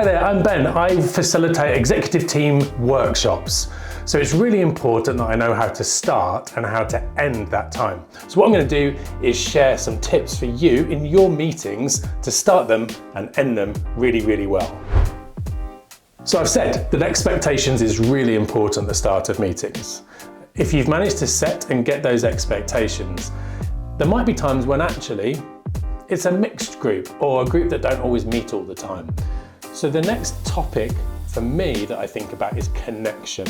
Hi there, I'm Ben. I facilitate executive team workshops. So it's really important that I know how to start and how to end that time. So what I'm going to do is share some tips for you in your meetings to start them and end them really, really well. So I've said that expectations is really important at the start of meetings. If you've managed to set and get those expectations, there might be times when actually it's a mixed group or a group that don't always meet all the time. So the next topic for me that I think about is connection.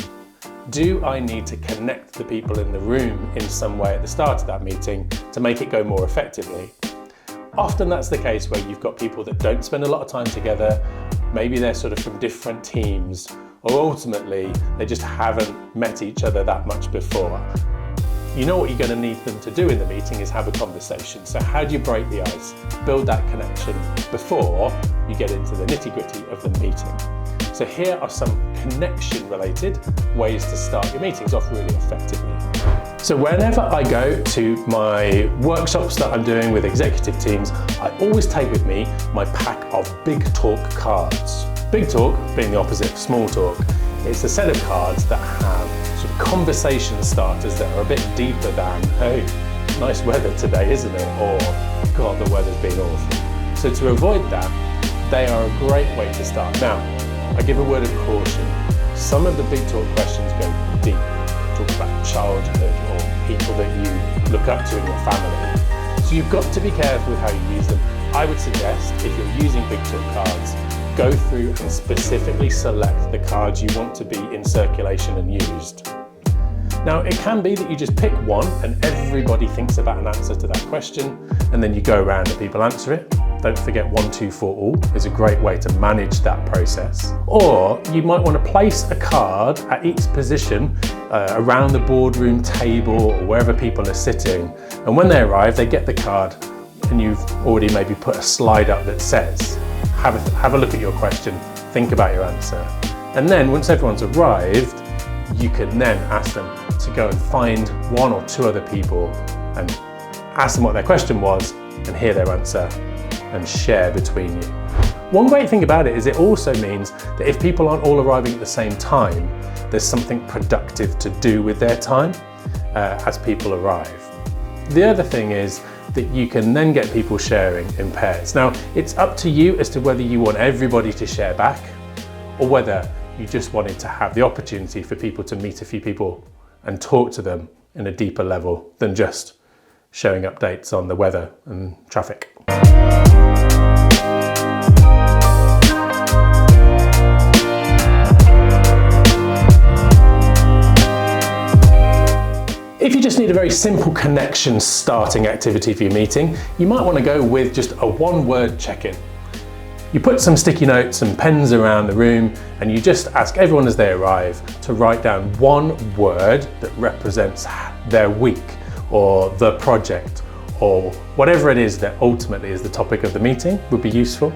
Do I need to connect the people in the room in some way at the start of that meeting to make it go more effectively? Often that's the case where you've got people that don't spend a lot of time together, maybe they're sort of from different teams, or ultimately they just haven't met each other that much before. You know what you're going to need them to do in the meeting is have a conversation. So how do you break the ice? Build that connection before you get into the nitty-gritty of the meeting. So here are some connection-related ways to start your meetings off really effectively. So whenever I go to my workshops that I'm doing with executive teams, I always take with me my pack of Big Talk cards. Big Talk being the opposite of small talk. It's a set of cards that have sort of conversation starters that are a bit deeper than, hey, nice weather today, isn't it? Or, God, the weather's been awful. So to avoid that, they are a great way to start. Now, I give a word of caution. Some of the Big Talk questions go deep. Talk about childhood or people that you look up to in your family. So you've got to be careful with how you use them. I would suggest, if you're using Big Talk cards, go through and specifically select the cards you want to be in circulation and used. Now, it can be that you just pick one and everybody thinks about an answer to that question, and then you go around and people answer it. Don't forget 1, 2, 4 all is a great way to manage that process. Or you might want to place a card at each position around the boardroom table or wherever people are sitting. And when they arrive, they get the card and you've already maybe put a slide up that says, have a look at your question, think about your answer. And then once everyone's arrived, you can then ask them to go and find 1 or 2 other people and ask them what their question was and hear their answer and share between you. One great thing about it is it also means that if people aren't all arriving at the same time, there's something productive to do with their time as people arrive. The other thing is that you can then get people sharing in pairs. Now, it's up to you as to whether you want everybody to share back or whether you just wanted to have the opportunity for people to meet a few people and talk to them in a deeper level than just showing updates on the weather and traffic. If you just need a very simple connection starting activity for your meeting, you might want to go with just a one-word check-in. You put some sticky notes and pens around the room and you just ask everyone as they arrive to write down one word that represents their week or the project or whatever it is that ultimately is the topic of the meeting would be useful.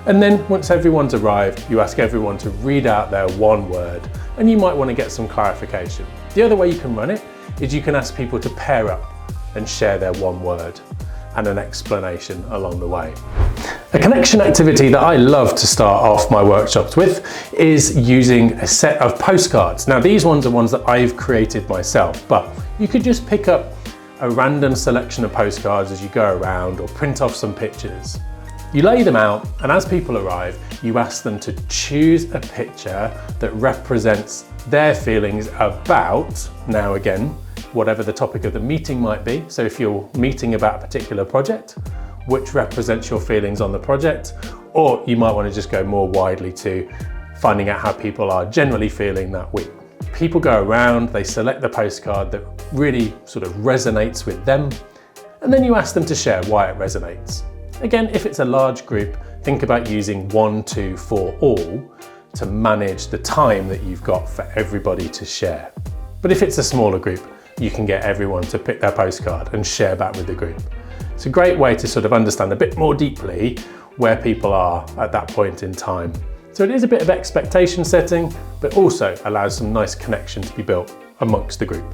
And then once everyone's arrived, you ask everyone to read out their one word and you might want to get some clarification. The other way you can run it is you can ask people to pair up and share their one word and an explanation along the way. A connection activity that I love to start off my workshops with is using a set of postcards. Now these ones are ones that I've created myself, but you could just pick up a random selection of postcards as you go around or print off some pictures. You lay them out and as people arrive, you ask them to choose a picture that represents their feelings about, now again, whatever the topic of the meeting might be. So if you're meeting about a particular project, which represents your feelings on the project, or you might want to just go more widely to finding out how people are generally feeling that week. People go around, they select the postcard that really sort of resonates with them, and then you ask them to share why it resonates. Again, if it's a large group, think about using 1, 2, 4 all to manage the time that you've got for everybody to share. But if it's a smaller group, you can get everyone to pick their postcard and share back with the group. It's a great way to sort of understand a bit more deeply where people are at that point in time. So it is a bit of expectation setting, but also allows some nice connection to be built amongst the group.